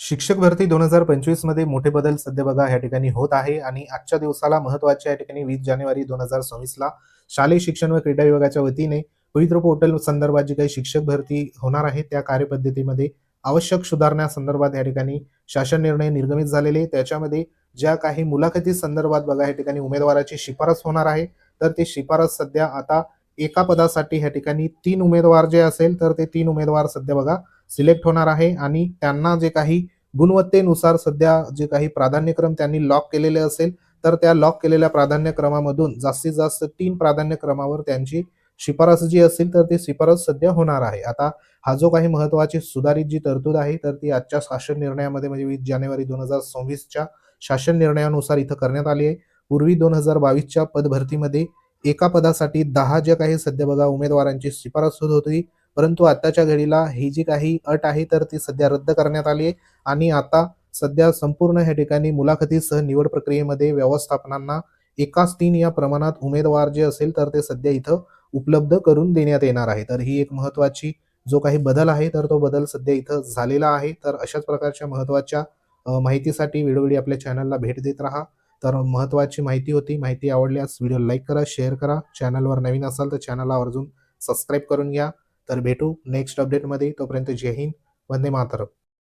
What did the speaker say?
शिक्षक भरती 2025 मध्ये मोठे बदल सध्या बघा या ठिकाणी होत आहे आणि आजच्या दिवसाला महत्त्वाचे या ठिकाणी 20 जानेवारी 2026 ला शालेय शिक्षण व क्रीडा विभागाच्या वतीने पवित्र पोर्टल संदर्भात जी काही शिक्षक भरती होणार आहे त्या कार्यपद्धतीमध्ये आवश्यक सुधारण्यासंदर्भात या ठिकाणी शासन निर्णय निर्गमित झालेले. त्याच्यामध्ये ज्या काही मुलाखती संदर्भात बघा या ठिकाणी उमेदवाराची शिफारस होणार आहे, तर ती शिफारस सध्या आता एका पदासाठी या ठिकाणी 3 उमेदवार जे असेल तर ते 3 उमेदवार सध्या बघा सिलेक्ट होणार आहे आणि त्यांना जे काही गुणवत्तेनुसार सध्या जे काही प्राधान्यक्रम त्यांनी लॉक केलेले असेल, तर त्या लॉक केलेल्या प्राधान्यक्रमामधून जास्तीत जास्त 3 प्राधान्यक्रमावर त्यांची शिफारस जी असेल, तर ती शिफारस सध्या होणार आहे. आता हा जो काही महत्त्वाची सुधारित जी तरतूद आहे, तर ती आजच्या शासन निर्णयामध्ये म्हणजे 20 जानेवारी 2026 च्या शासन निर्णयानुसार इथं करण्यात आली आहे. पूर्वी 2022 च्या पदभरतीमध्ये एका पदासाठी 10 जे काही सध्या बघा उमेदवारांची शिफारस होत होती. परंतु आत्ताच्या घडीला ही जी काही अट आहे, तर ती सध्या रद्द करण्यात आली आहे. आणि आता सध्या संपूर्ण ह्या ठिकाणी मुलाखतीसह निवड प्रक्रियेमध्ये व्यवस्थापनांना एकाच 3 या प्रमाणात उमेदवार जे असेल तर ते सध्या इथं उपलब्ध करून देण्यात येणार आहे. तर ही एक महत्त्वाची जो काही बदल आहे तर तो बदल सध्या इथं झालेला आहे. तर अशाच प्रकारच्या महत्त्वाच्या माहितीसाठी वेळोवेळी आपल्या चॅनलला भेट देत राहा. तर महत्त्वाची माहिती होती. माहिती आवडल्यास व्हिडिओ लाईक करा, शेअर करा. चॅनलवर नवीन असाल तर चॅनलला आवर्जून सबस्क्राईब करून घ्या. तर भेटू नेक्स्ट अपडेटमध्ये. तोपर्यंत जय हिंद, वंदे मातरम.